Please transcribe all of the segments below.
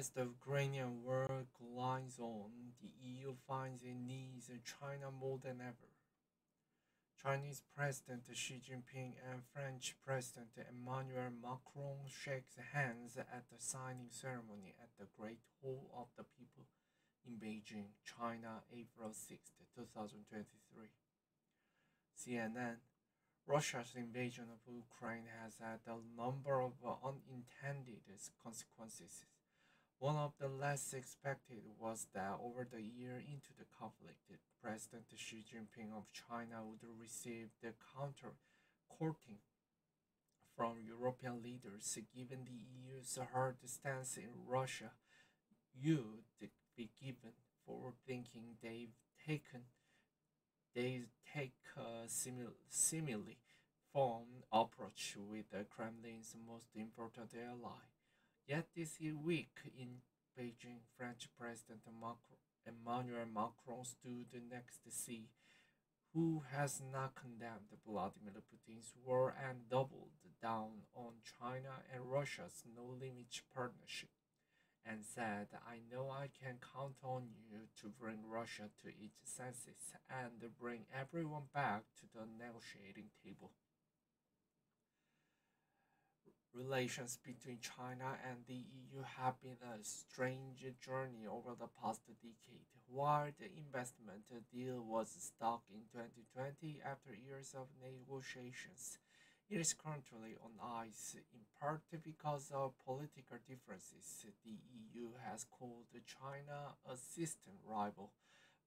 As the Ukrainian war glides on, the EU finds it needs China more than ever. Chinese President Xi Jinping and French President Emmanuel Macron shake hands at the signing ceremony at the Great Hall of the People in Beijing, China, April 6, 2023. CNN. Russia's invasion of Ukraine has had a number of unintended consequences. One of the less expected was that over the year into the conflict, President Xi Jinping of China would receive the courting from European leaders. Given the EU's hard stance in Russia, you would be given for thinking they take a similarly firm approach with the Kremlin's most important ally. Yet this week in Beijing, French President Emmanuel Macron stood next to Xi, who has not condemned Vladimir Putin's war and doubled down on China and Russia's no-limit partnership, and said, I know I can count on you to bring Russia to its senses and bring everyone back to the negotiating table. Relations between China and the EU have been a strange journey over the past decade. While the investment deal was stuck in 2020 after years of negotiations, it is currently on ice, in part because of political differences. The EU has called China a system rival,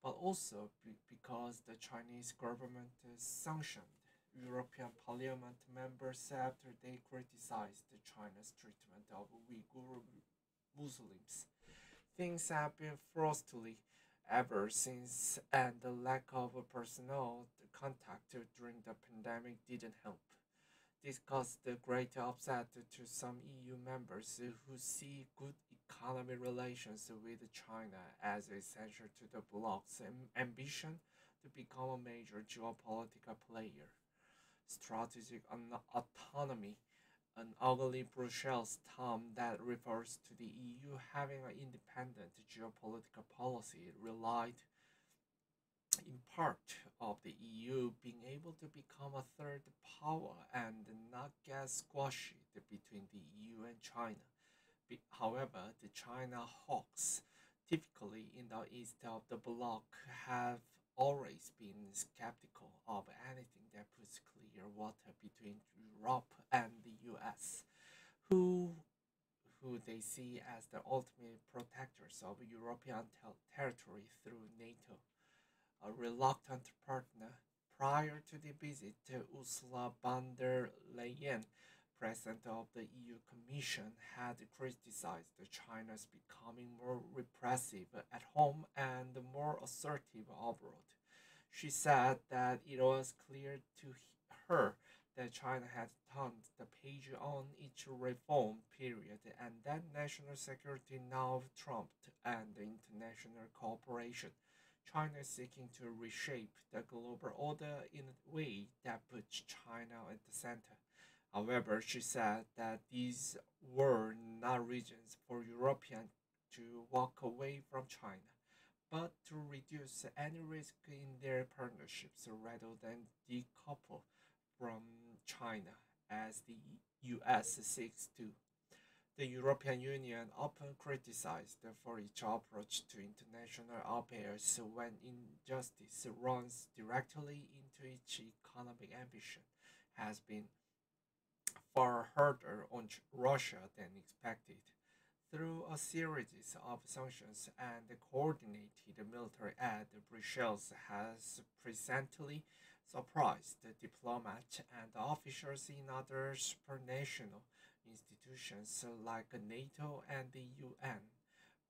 but also because the Chinese government sanctioned European Parliament members after they criticized China's treatment of Uyghur Muslims. Things have been frostily ever since, and the lack of personal contact during the pandemic didn't help. This caused great upset to some EU members who see good economic relations with China as essential to the bloc's ambition to become a major geopolitical player. Strategic autonomy, an ugly Brussels term that refers to the EU having an independent geopolitical policy, relied in part of the EU being able to become a third power and not get squashed between the EU and China. However, the China hawks, typically in the east of the bloc, have always been skeptical of anything that puts clear water between Europe and the US, who who they see as the ultimate protectors of European territory through NATO. A reluctant partner. Prior to the visit, Ursula von der Leyen, President of the EU Commission, had criticized China's becoming more repressive at home and more assertive abroad. She said that it was clear to her that China had turned the page on its reform period and that national security now trumped and international cooperation. China is seeking to reshape the global order in a way that puts China at the center. However, she said that these were not reasons for Europeans to walk away from China, but to reduce any risk in their partnerships rather than decouple from China, as the US seeks to. The European Union often criticized for its approach to international affairs when injustice runs directly into its economic ambition, has been far harder on Russia than expected. Through a series of sanctions and coordinated military aid, Brussels has presently surprised diplomats and officials in other supranational institutions like NATO and the UN.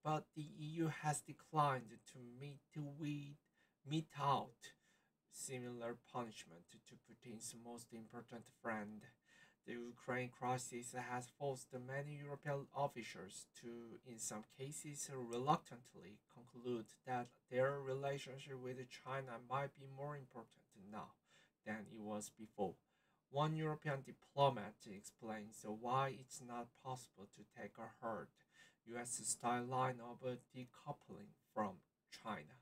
But the EU has declined to mete out similar punishment to Putin's most important friend. The Ukraine crisis has forced many European officials to, in some cases, reluctantly conclude that their relationship with China might be more important now than it was before. One European diplomat explains why it's not possible to take a hard US-style line of decoupling from China.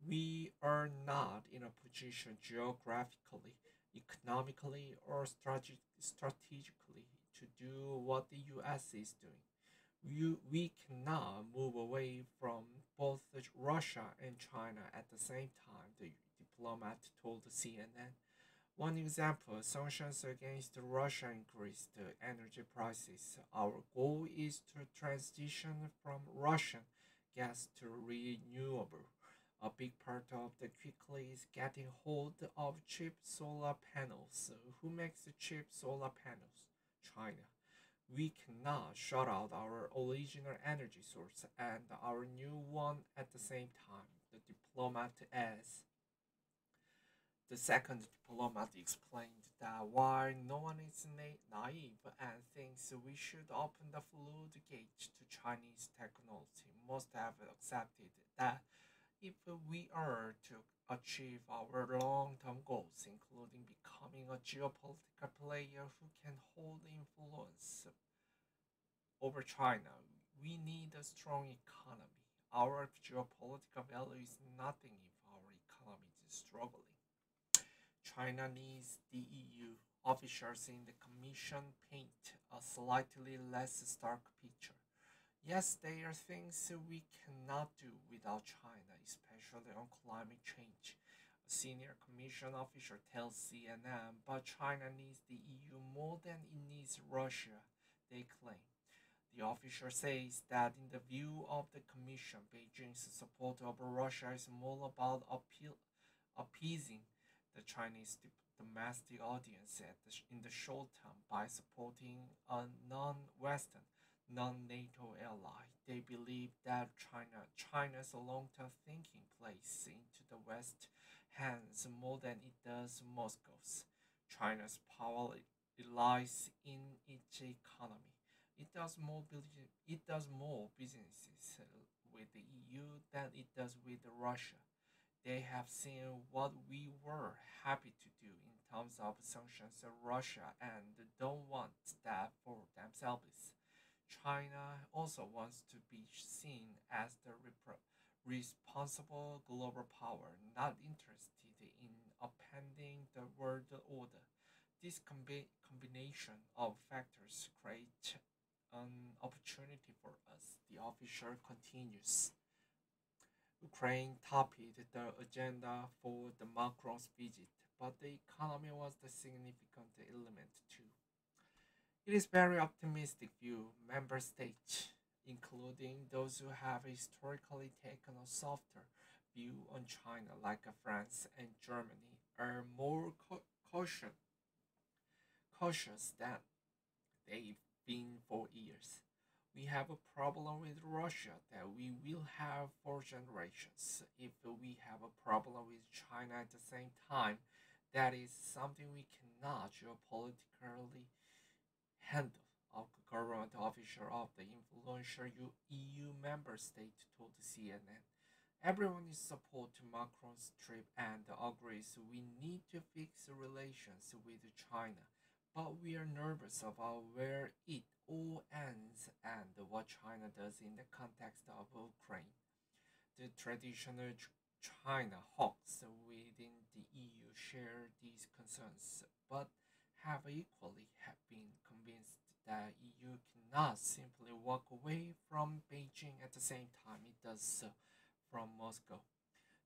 We are not in a position geographically, economically, or strategically to do what the US is doing. We cannot move away from both Russia and China at the same time, the diplomat told CNN. One example, sanctions against Russia increased energy prices. Our goal is to transition from Russian gas to renewable. A big part of the quickly is getting hold of cheap solar panels. Who makes the cheap solar panels? China. We cannot shut out our original energy source and our new one at the same time, the diplomat adds. The second diplomat explained that while no one is naive and thinks we should open the floodgates to Chinese technology, most have accepted that if we are to achieve our long term goals, including becoming a geopolitical player who can hold influence over China, we need a strong economy. Our geopolitical value is nothing if our economy is struggling. China needs the EU. Officials in the Commission paint a slightly less stark picture. Yes, there are things we cannot do without China, especially on climate change. A senior Commission official tells CNN, but China needs the EU more than it needs Russia, they claim. The official says that in the view of the Commission, Beijing's support of Russia is more about appeasing the Chinese domestic audience in the short term by supporting a non-Western, non-NATO ally. They believe that China's long-term thinking plays into the West's hands more than it does Moscow's. China's power lies in its economy. It does more businesses with the EU than it does with Russia. They have seen what we were happy to do in terms of sanctions of Russia and don't want that for themselves. China also wants to be seen as the responsible global power, not interested in upending the world order. This combination of factors create an opportunity for us, the official continues. Ukraine topped the agenda for the Macron's visit, but the economy was the significant element too. It is very optimistic view. Member states, including those who have historically taken a softer view on China, like France and Germany, are more cautious than they've been for years. We have a problem with Russia that we will have for generations. If we have a problem with China at the same time, that is something we cannot geopolitically handle. A government official of the influential EU member state told CNN. Everyone is support to Macron's trip and agrees we need to fix relations with China, but we are nervous about where it all ends and what China does in the context of Ukraine. The traditional China hawks within the EU share these concerns, but have equally have been convinced that EU cannot simply walk away from Beijing at the same time it does so from Moscow.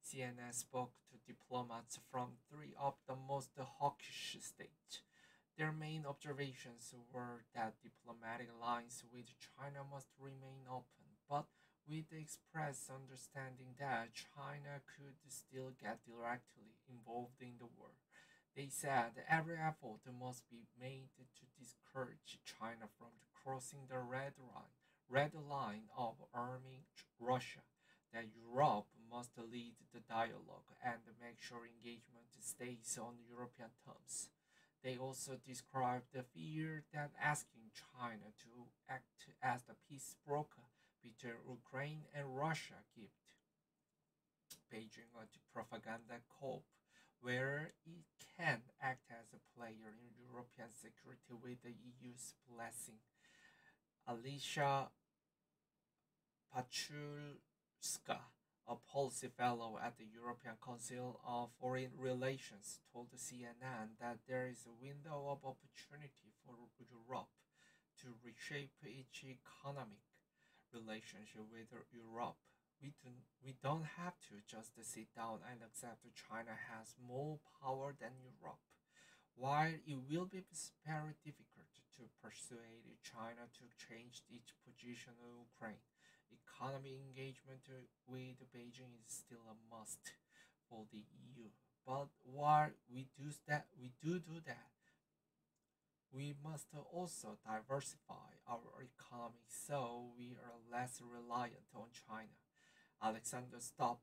CNN spoke to diplomats from three of the most hawkish states. Their main observations were that diplomatic lines with China must remain open, but with the express understanding that China could still get directly involved in the war. They said every effort must be made to discourage China from crossing the red line of arming Russia, that Europe must lead the dialogue and make sure engagement stays on European terms. They also described the fear that asking China to act as the peace broker between Ukraine and Russia gives Beijing a propaganda coup where it can act as a player in European security with the EU's blessing. Alicia Pachulska, a policy fellow at the European Council of Foreign Relations, told CNN that there is a window of opportunity for Europe to reshape its economic relationship with Europe. We don't have to just sit down and accept China has more power than Europe. While it will be very difficult to persuade China to change its position on Ukraine, economic engagement with Beijing is still a must for the EU. But while we do that, we must also diversify our economy so we are less reliant on China. Alexander Stubb,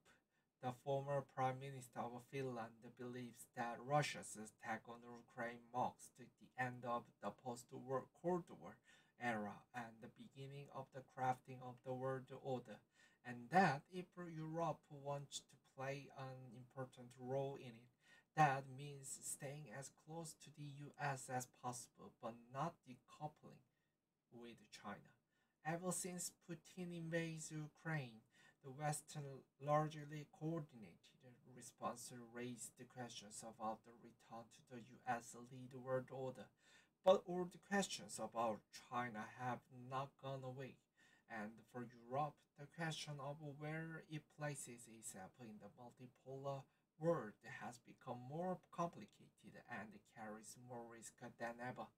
the former Prime Minister of Finland, believes that Russia's attack on Ukraine marks the end of the post-war Cold War era and the beginning of the crafting of the world order, and that if Europe wants to play an important role in it, that means staying as close to the US as possible but not decoupling with China. Ever since Putin invades Ukraine, the Western largely coordinated response raised the questions about the return to the US lead world order. But all the questions about China have not gone away. And for Europe, the question of where it places itself in the multipolar world has become more complicated and carries more risk than ever.